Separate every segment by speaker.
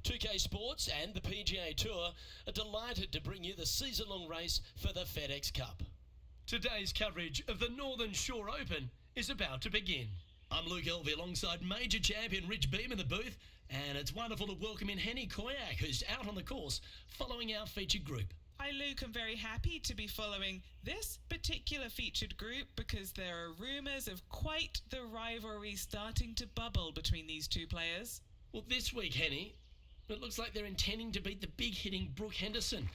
Speaker 1: 2K Sports and the PGA Tour are delighted to bring you the season-long race for the FedEx Cup. Today's coverage of the Northern Shore Open is about to begin. I'm Luke Elvey alongside major champion Rich Beam in the booth, and it's wonderful to welcome in Henny Koyak, who's out on the course following our featured group.
Speaker 2: Hi Luke, I'm very happy to be following this particular featured group because there are rumours of quite the rivalry starting to bubble between these two players.
Speaker 1: Well, this week, Henny, it looks like they're intending to beat the big-hitting Brooke Henderson.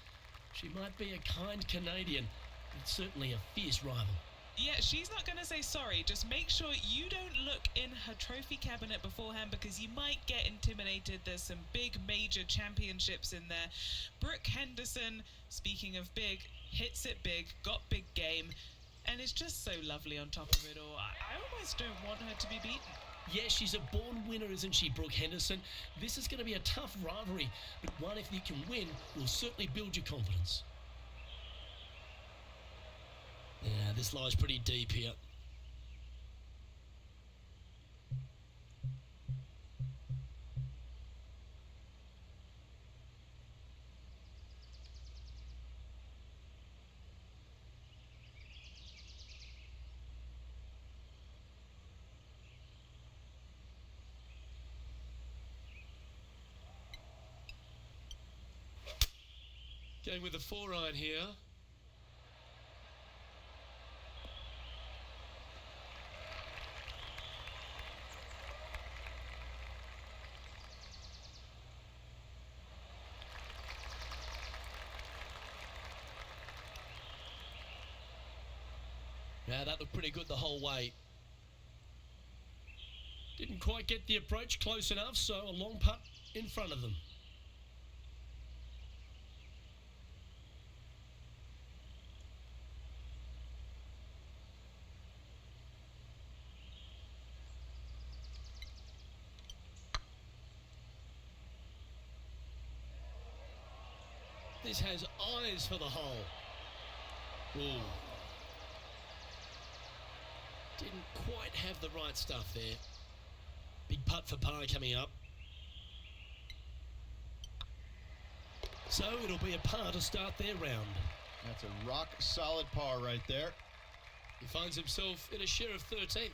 Speaker 1: She might be a kind Canadian, but certainly a fierce rival.
Speaker 2: Yeah, she's not going to say sorry. Just make sure you don't look in her trophy cabinet beforehand because you might get intimidated. There's some big major championships in there. Brooke Henderson, speaking of big, hits it big, got big game, and is just so lovely on top of it all. I almost don't want her to be beaten.
Speaker 1: Yeah, she's a born winner, isn't she, Brooke Henderson? This is going to be a tough rivalry, but one if you can win will certainly build your confidence. Yeah, this lies pretty deep here. Going with the 4-iron here. Now that looked pretty good the whole way. Didn't quite get the approach close enough, so a long putt in front of them. This has eyes for the hole. Ooh. Didn't quite have the right stuff there. Big putt for par coming up. So it'll be a par to start their round.
Speaker 3: That's a rock solid par right there.
Speaker 1: He finds himself in a share of 13th.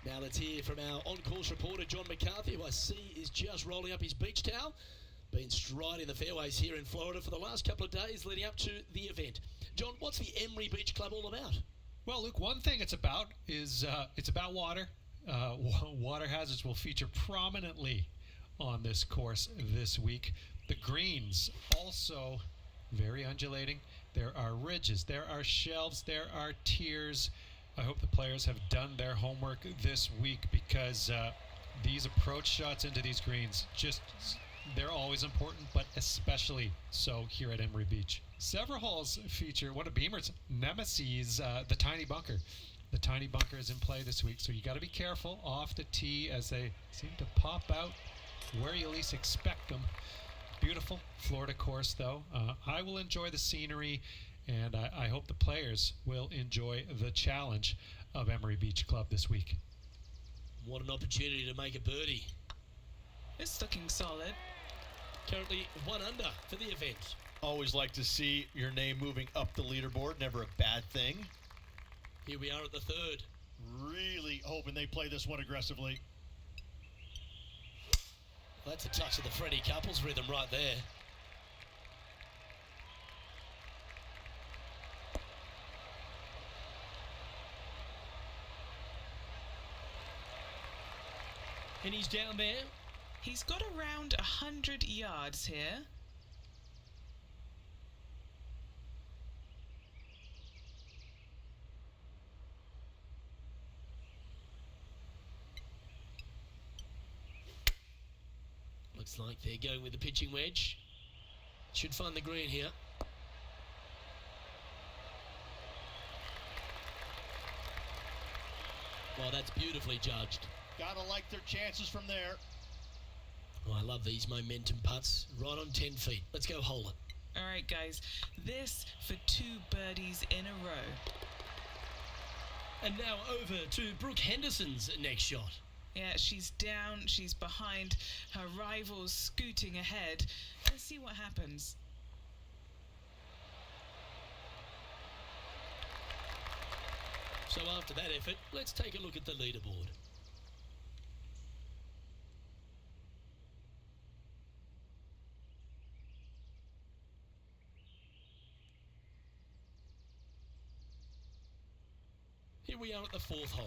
Speaker 1: Now let's hear from our on-course reporter John McCarthy, who I see is just rolling up his beach towel. Been striding the fairways here in Florida for the last couple of days leading up to the event. John, what's the Emery Beach Club all about?
Speaker 4: Well, Luke, one thing it's about is it's about water. Water hazards will feature prominently on this course this week. The greens also very undulating. There are ridges, there are shelves, there are tiers. I hope the players have done their homework this week because these approach shots into these greens they're always important, but especially so here at Emery Beach. Several holes feature one of Beamer's nemesis, the tiny bunker. The tiny bunker is in play this week, so you got to be careful off the tee as they seem to pop out where you least expect them. Beautiful Florida course, though. I will enjoy the scenery, and I hope the players will enjoy the challenge of Emery Beach Club this week.
Speaker 1: What an opportunity to make a birdie.
Speaker 2: It's looking solid.
Speaker 1: Currently 1 under for the event.
Speaker 3: Always like to see your name moving up the leaderboard. Never a bad thing.
Speaker 1: Here we are at the 3rd.
Speaker 3: Really hoping they play this one aggressively.
Speaker 1: That's a touch of the Freddie Couples rhythm right there. And he's down there.
Speaker 2: He's got around 100 yards here.
Speaker 1: Looks like they're going with the pitching wedge. Should find the green here. Well, that's beautifully judged.
Speaker 3: Gotta like their chances from there.
Speaker 1: Oh, I love these momentum putts. Right on 10 feet. Let's go hole it.
Speaker 2: All right, guys. This for 2 birdies in a row.
Speaker 1: And now over to Brooke Henderson's next shot.
Speaker 2: Yeah, she's down, she's behind, her rival's scooting ahead. Let's see what happens.
Speaker 1: So after that effort, let's take a look at the leaderboard. Here we are at the fourth hole.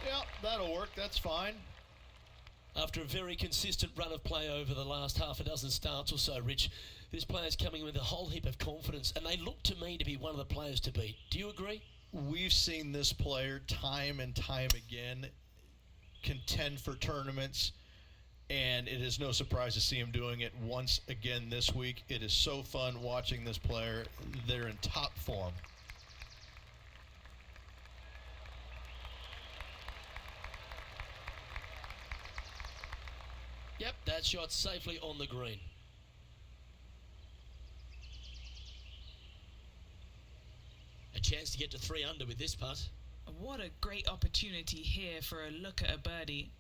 Speaker 3: Yeah, that'll work. That's fine.
Speaker 1: After a very consistent run of play over the last half a dozen starts or so, Rich, this player's coming with a whole heap of confidence, and they look to me to be one of the players to beat. Do you agree?
Speaker 3: We've seen this player time and time again contend for tournaments, and it is no surprise to see him doing it once again this week. It is so fun watching this player. They're in top form.
Speaker 1: Yep, that shot safely on the green. A chance to get to 3 under with this putt.
Speaker 2: What a great opportunity here for a look at a birdie.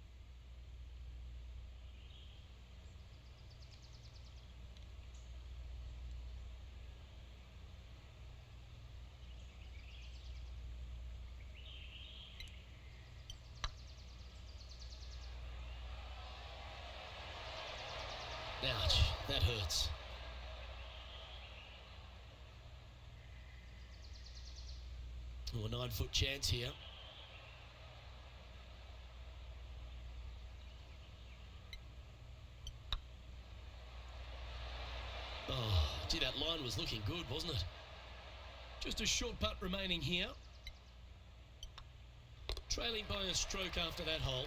Speaker 1: Ouch, that hurts. Oh, a 9-foot chance here. Oh, gee, that line was looking good, wasn't it? Just a short putt remaining here. Trailing by a stroke after that hole.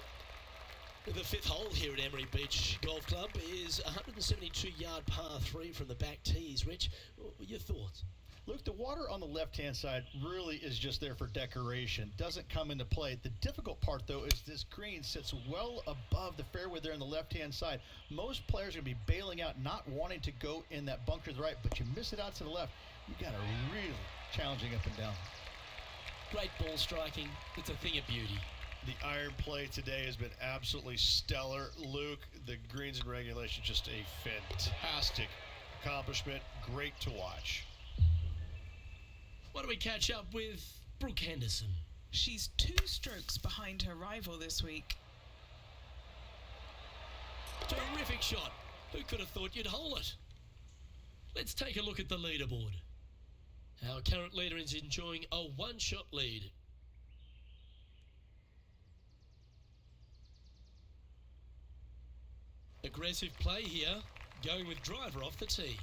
Speaker 1: The 5th hole here at Emery Beach Golf Club is a 172-yard par 3 from the back tees. Rich, your thoughts?
Speaker 3: Look, the water on the left-hand side really is just there for decoration. Doesn't come into play. The difficult part, though, is this green sits well above the fairway there on the left-hand side. Most players are going to be bailing out, not wanting to go in that bunker to the right, but you miss it out to the left. You got a really challenging up and down.
Speaker 1: Great ball striking. It's a thing of beauty.
Speaker 3: The iron play today has been absolutely stellar. Luke, the greens and regulation, just a fantastic accomplishment. Great to watch.
Speaker 1: Why don't we catch up with Brooke Henderson?
Speaker 2: She's 2 strokes behind her rival this week.
Speaker 1: Terrific shot. Who could have thought you'd hole it? Let's take a look at the leaderboard. Our current leader is enjoying a 1-shot lead. Aggressive play here, going with driver off the tee.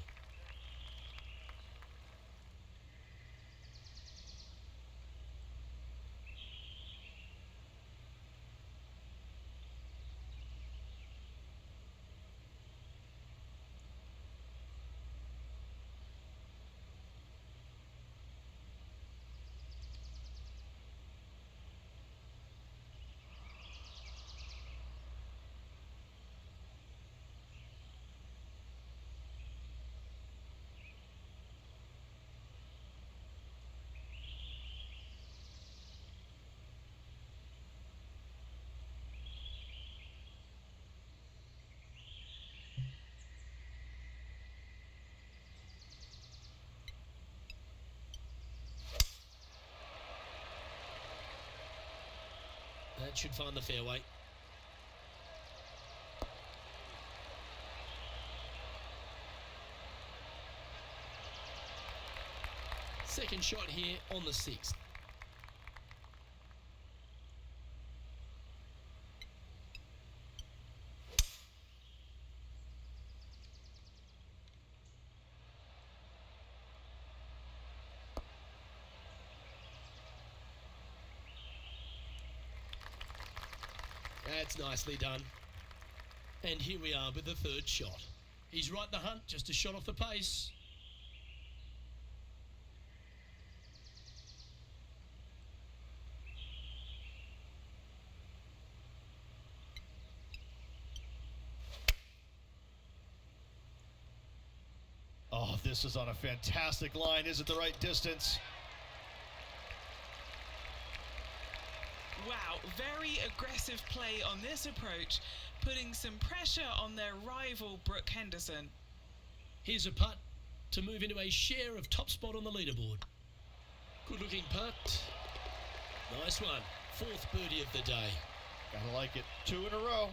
Speaker 1: That should find the fairway. Second shot here on the 6th. That's nicely done. And here we are with the 3rd shot. He's right in the hunt, just a shot off the pace.
Speaker 3: Oh, this is on a fantastic line. Is it the right distance?
Speaker 2: Wow, very aggressive play on this approach, putting some pressure on their rival Brooke Henderson.
Speaker 1: Here's a putt to move into a share of top spot on the leaderboard. Good looking putt. Nice one. Fourth birdie of the day.
Speaker 3: Gotta like it. 2 in a row.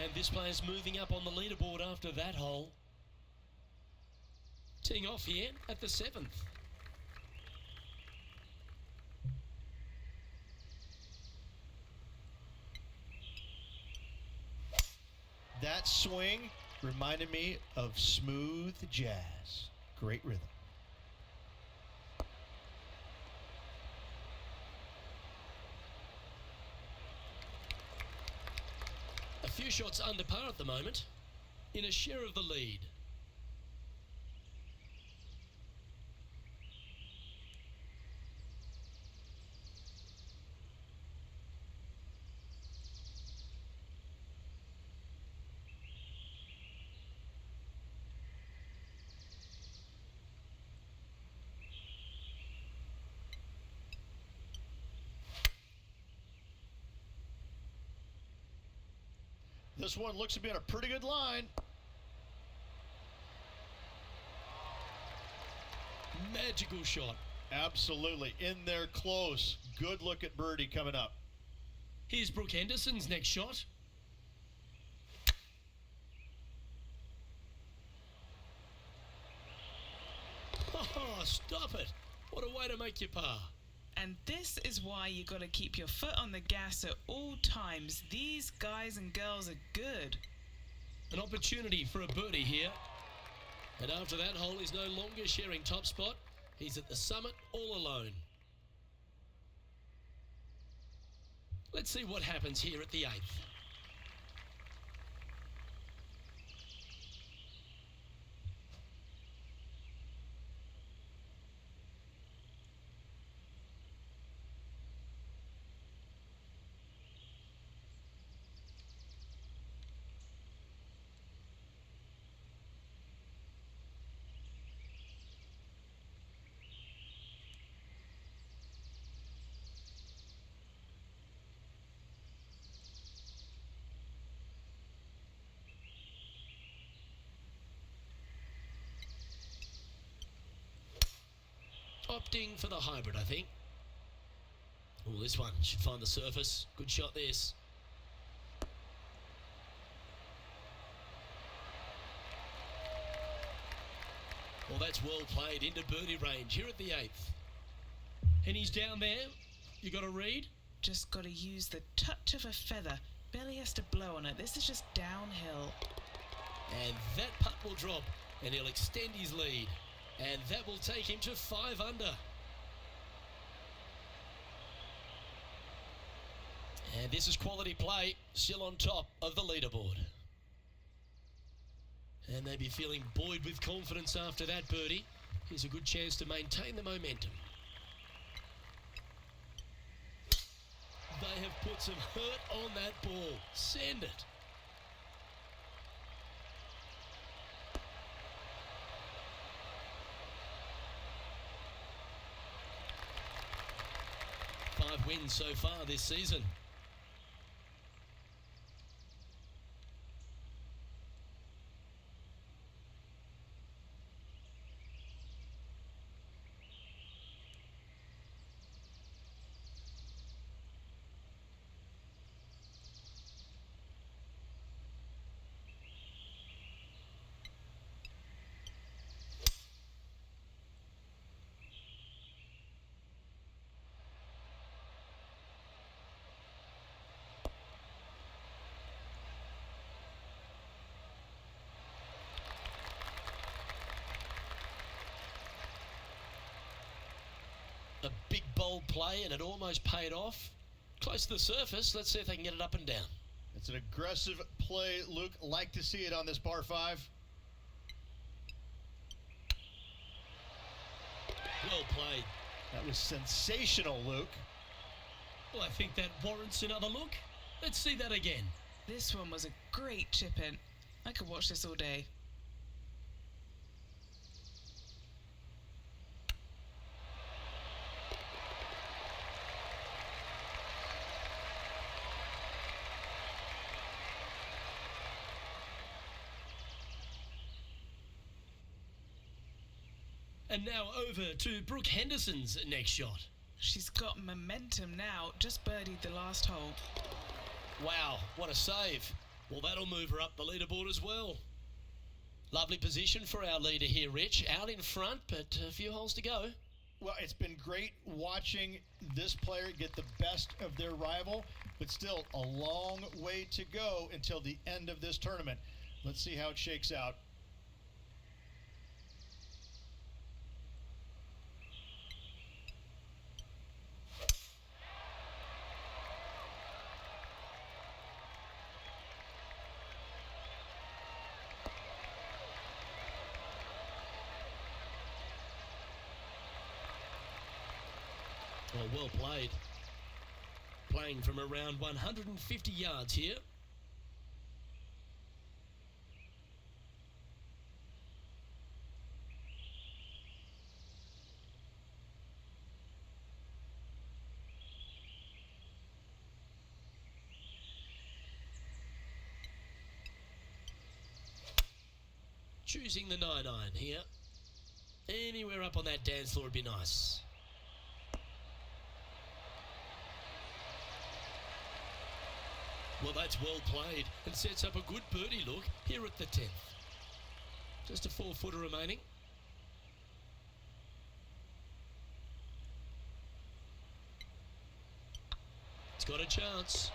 Speaker 1: And this player's moving up on the leaderboard after that hole. Teeing off here at the 7th.
Speaker 3: That swing reminded me of smooth jazz. Great rhythm.
Speaker 1: A few shots under par at the moment, in a share of the lead.
Speaker 3: This one looks to be on a pretty good line.
Speaker 1: Magical shot.
Speaker 3: Absolutely. In there close. Good look at birdie coming up.
Speaker 1: Here's Brooke Henderson's next shot. Oh, stop it. What a way to make your par.
Speaker 2: And this is why you got to keep your foot on the gas at all times. These guys and girls are good.
Speaker 1: An opportunity for a birdie here. And after that hole, he's no longer sharing top spot. He's at the summit all alone. Let's see what happens here at the 8th. Opting for the hybrid, I think. Oh, this one should find the surface. Good shot, this. Well, that's well played into birdie range here at the 8th. And he's down there. You got to read?
Speaker 2: Just got to use the touch of a feather. Barely has to blow on it. This is just downhill.
Speaker 1: And that putt will drop, and he'll extend his lead. And that will take him to 5 under. And this is quality play, still on top of the leaderboard. And they'd be feeling buoyed with confidence after that birdie. Here's a good chance to maintain the momentum. They have put some hurt on that ball. Send it. Five wins so far this season. A big bold play, and it almost paid off. Close to the surface. Let's see if they can get it up and down.
Speaker 3: It's It's an aggressive play, Luke. Like to see it on this par 5.
Speaker 1: Well played.
Speaker 3: That was sensational, Luke.
Speaker 1: Well, I think that warrants another look. Let's see that again.
Speaker 2: This one was a great chip in. I could watch this all day.
Speaker 1: And now over to Brooke Henderson's next shot.
Speaker 2: She's got momentum now, just birdied the last hole.
Speaker 1: Wow, what a save. Well, that'll move her up the leaderboard as well. Lovely position for our leader here, Rich. Out in front, but a few holes to go.
Speaker 3: Well, it's been great watching this player get the best of their rival, but still a long way to go until the end of this tournament. Let's see how it shakes out.
Speaker 1: Well played. Playing from around 150 yards here. Choosing the 9-iron here. Anywhere up on that dance floor would be nice. Well, that's well played and sets up a good birdie look here at the 10th. Just a 4-footer remaining. It's got a chance.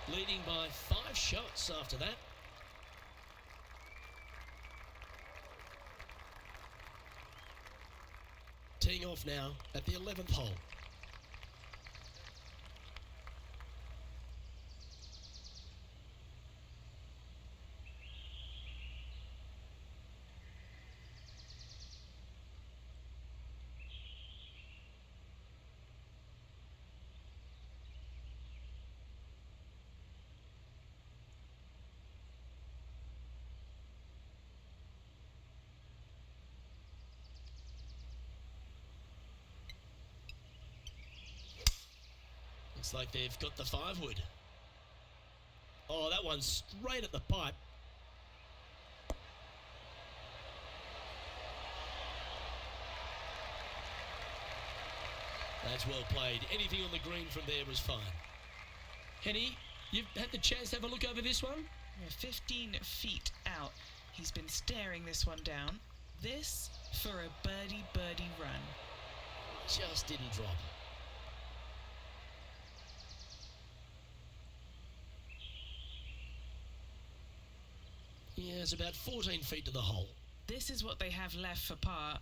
Speaker 1: Leading by 5 shots after that. Teeing off now at the 11th hole. Looks like they've got the 5-wood. Oh, that one's straight at the pipe. That's well played. Anything on the green from there was fine. Henny, you've had the chance to have a look over this one?
Speaker 2: We're 15 feet out. He's been staring this one down. This for a birdie run.
Speaker 1: Just didn't drop. Yeah, it's about 14 feet to the hole.
Speaker 2: This is what they have left for par.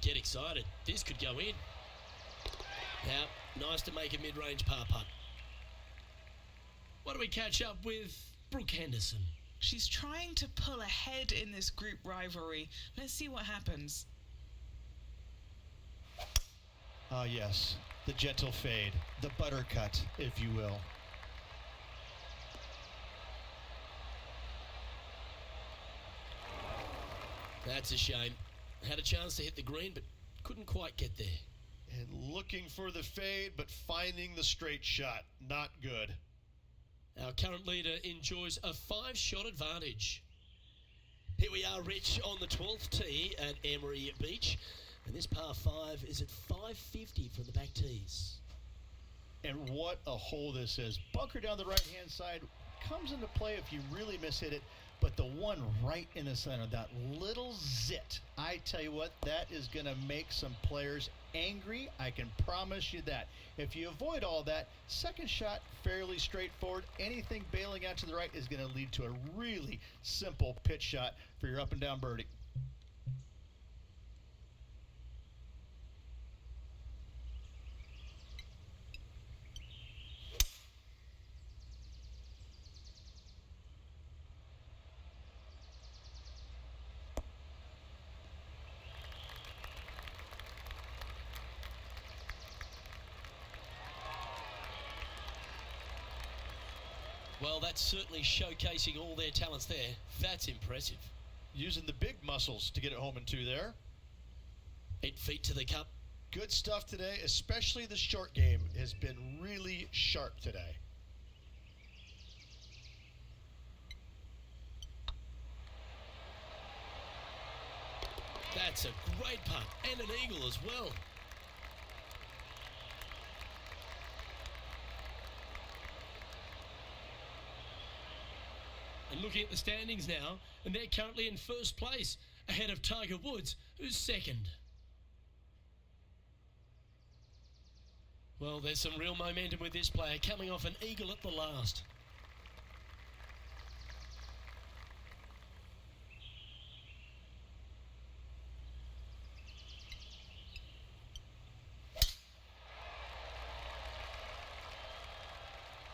Speaker 1: Get excited. This could go in. Now, nice to make a mid-range par putt. What do we catch up with Brooke Henderson?
Speaker 2: She's trying to pull ahead in this group rivalry. Let's see what happens.
Speaker 3: Ah, yes. The gentle fade. The buttercut, if you will.
Speaker 1: That's a shame. Had a chance to hit the green, but couldn't quite get there.
Speaker 3: And looking for the fade, but finding the straight shot. Not good.
Speaker 1: Our current leader enjoys a 5-shot advantage. Here we are, Rich, on the 12th tee at Emery Beach. And this par 5 is at 550 from the back tees.
Speaker 3: And what a hole this is. Bunker down the right-hand side comes into play if you really mishit it. But the one right in the center, that little zit, I tell you what, that is going to make some players angry. I can promise you that. If you avoid all that, second shot, fairly straightforward. Anything bailing out to the right is going to lead to a really simple pitch shot for your up and down birdie.
Speaker 1: Well, that's certainly showcasing all their talents there. That's impressive.
Speaker 3: Using the big muscles to get it home in 2 there.
Speaker 1: 8 feet to the cup.
Speaker 3: Good stuff today, especially the short game has been really sharp today.
Speaker 1: That's a great putt and an eagle as well. And looking at the standings now, and they're currently in first place, ahead of Tiger Woods, who's second. Well, there's some real momentum with this player, coming off an eagle at the last.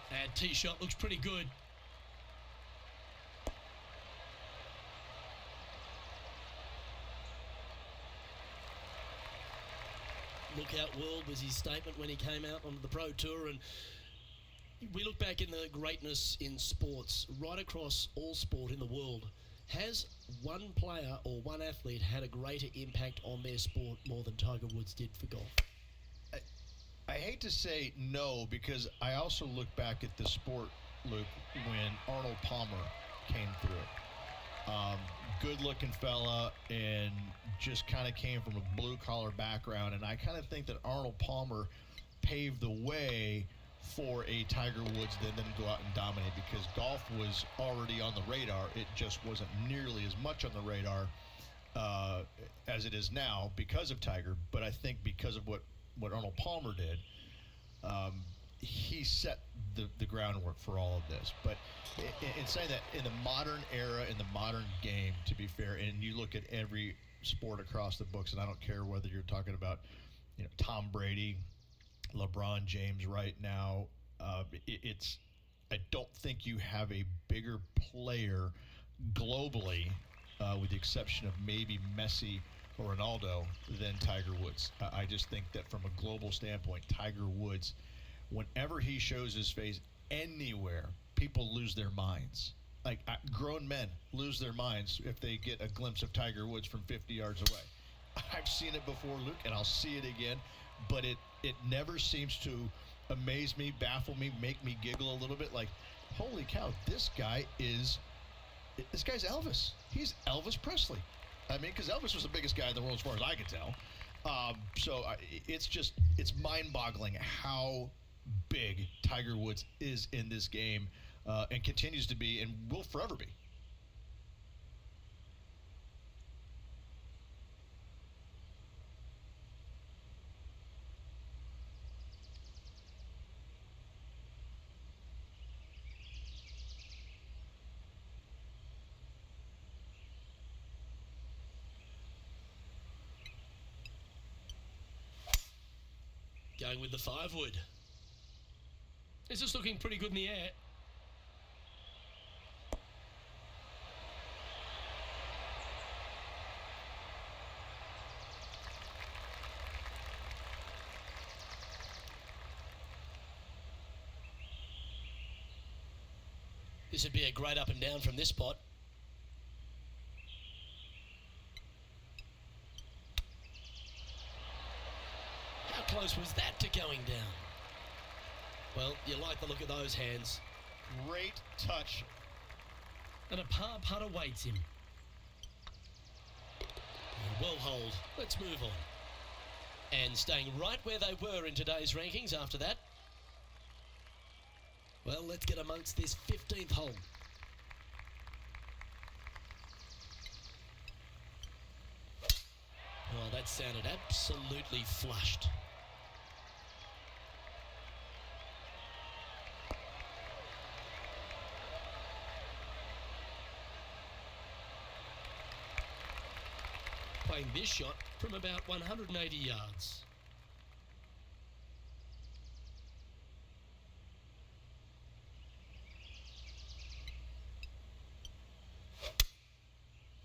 Speaker 1: That tee shot looks pretty good. Look out world was his statement when he came out onto the Pro Tour, and we look back in the greatness in sports, right across all sport in the world. Has one player or one athlete had a greater impact on their sport more than Tiger Woods did for golf?
Speaker 3: I hate to say no, because I also look back at the sport, Luke, when Arnold Palmer came through it. Good-looking fella, and just kind of came from a blue-collar background, and I kind of think that Arnold Palmer paved the way for a Tiger Woods that then go out and dominate, because golf was already on the radar. It just wasn't nearly as much on the radar as it is now because of Tiger. But I think because of what Arnold Palmer did, he set the groundwork for all of this. But in saying that, in the modern era, in the modern game, to be fair, and you look at every sport across the books, and I don't care whether you're talking about, Tom Brady, LeBron James right now, I don't think you have a bigger player globally, with the exception of maybe Messi or Ronaldo, than Tiger Woods. I just think that from a global standpoint, Tiger Woods, whenever he shows his face anywhere, people lose their minds. Like, grown men lose their minds if they get a glimpse of Tiger Woods from 50 yards away. I've seen it before, Luke, and I'll see it again, but it never seems to amaze me, baffle me, make me giggle a little bit. Like, holy cow, this guy's Elvis. He's Elvis Presley. I mean, because Elvis was the biggest guy in the world as far as I could tell. It's mind-boggling how big Tiger Woods is in this game, and continues to be, and will forever be.
Speaker 1: Going with the 5-wood. This is looking pretty good in the air. This would be a great up and down from this spot. How close was that to going down? Well, you like the look of those hands.
Speaker 3: Great touch.
Speaker 1: And a par putt awaits him. Well holed. Let's move on. And staying right where they were in today's rankings after that. Well, let's get amongst this 15th hole. Oh, that sounded absolutely flushed. Playing this shot from about 180 yards.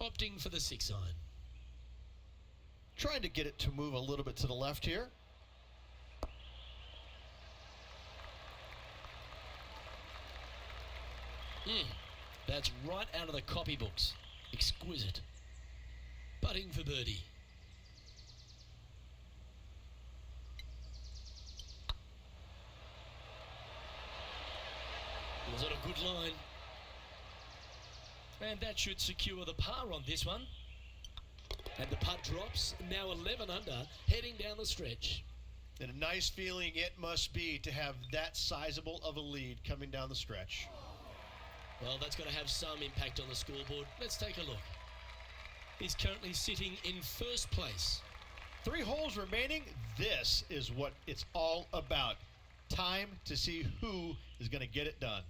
Speaker 1: Opting for the 6-iron.
Speaker 3: Trying to get it to move a little bit to the left here.
Speaker 1: That's right out of the copybooks. Exquisite. Putting for birdie. Was it a good line? And that should secure the par on this one. And the putt drops, now 11 under, heading down the stretch.
Speaker 3: And a nice feeling it must be to have that sizable of a lead coming down the stretch.
Speaker 1: Well, that's going to have some impact on the scoreboard. Let's take a look. He's currently sitting in first place.
Speaker 3: 3 holes remaining. This is what it's all about. Time to see who is going to get it done.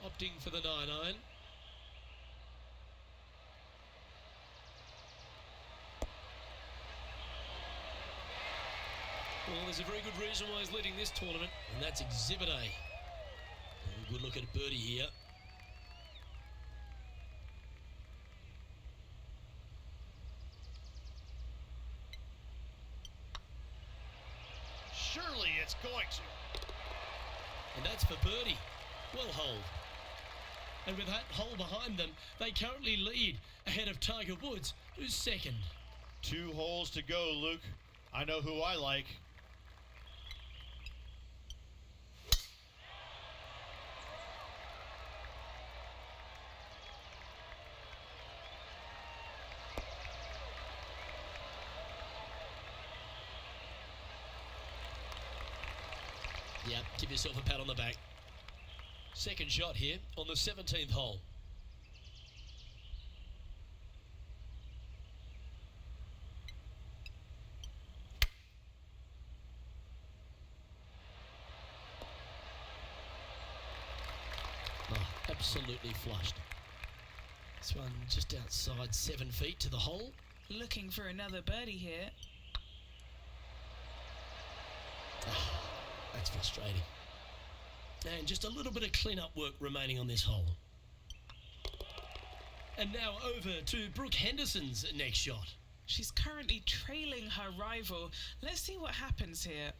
Speaker 1: Opting for the 9-iron. Well, there's a very good reason why he's leading this tournament, and that's Exhibit A. A good look at birdie here.
Speaker 3: Surely it's going to.
Speaker 1: And that's for birdie. Well holed. And with that hole behind them, they currently lead ahead of Tiger Woods, who's second.
Speaker 3: 2 holes to go, Luke. I know who I like.
Speaker 1: Yep, give yourself a pat on the back. Second shot here on the 17th hole. Oh, absolutely flushed. This one just outside 7 feet to the hole.
Speaker 2: Looking for another birdie here.
Speaker 1: That's frustrating. And just a little bit of clean-up work remaining on this hole. And now over to Brooke Henderson's next shot.
Speaker 2: She's currently trailing her rival. Let's see what happens here.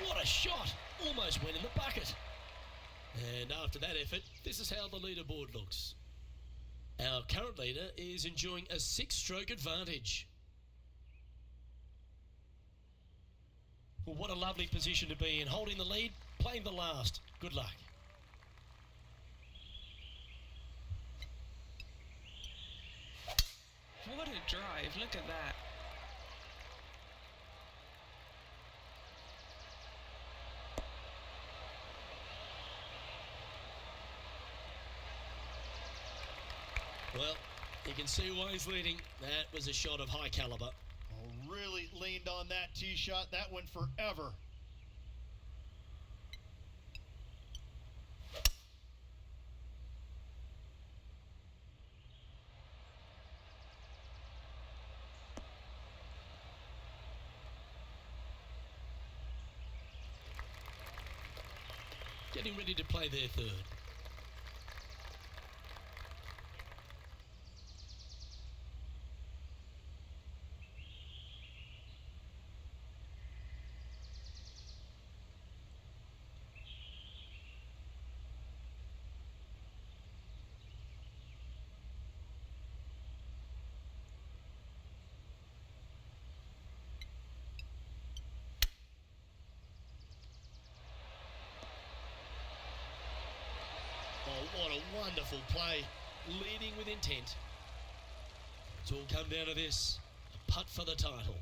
Speaker 1: What a shot! Almost went in the bucket. And after that effort, this is how the leaderboard looks. Our current leader is enjoying a 6-stroke advantage. Well, what a lovely position to be in, holding the lead, playing the last. Good luck.
Speaker 2: What a drive, look at that.
Speaker 1: Well, you can see why he's leading. That was a shot of high caliber.
Speaker 3: Oh, really leaned on that tee shot. That went forever.
Speaker 1: Getting ready to play their third. Oh, what a wonderful play. Leading with intent. It's all come down to this. putt for the title.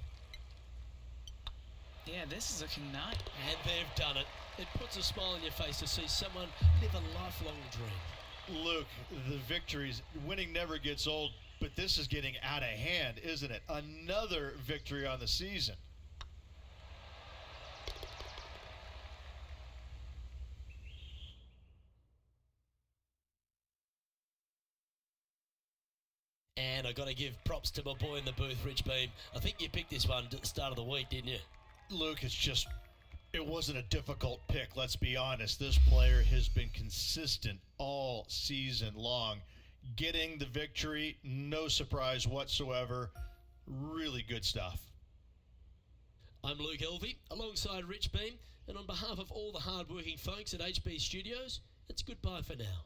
Speaker 2: Yeah, this is looking nice.
Speaker 1: And they've done it. It puts a smile on your face to see someone live a lifelong dream.
Speaker 3: Luke, the victories, winning never gets old, but this is getting out of hand, isn't it? Another victory on the season.
Speaker 1: And I got to give props to my boy in the booth, Rich Beam. I think you picked this one at the start of the week, didn't you?
Speaker 3: Luke, it wasn't a difficult pick, let's be honest. This player has been consistent all season long. Getting the victory, no surprise whatsoever. Really good stuff.
Speaker 1: I'm Luke Elvey, alongside Rich Beam, and on behalf of all the hard-working folks at HB Studios, it's goodbye for now.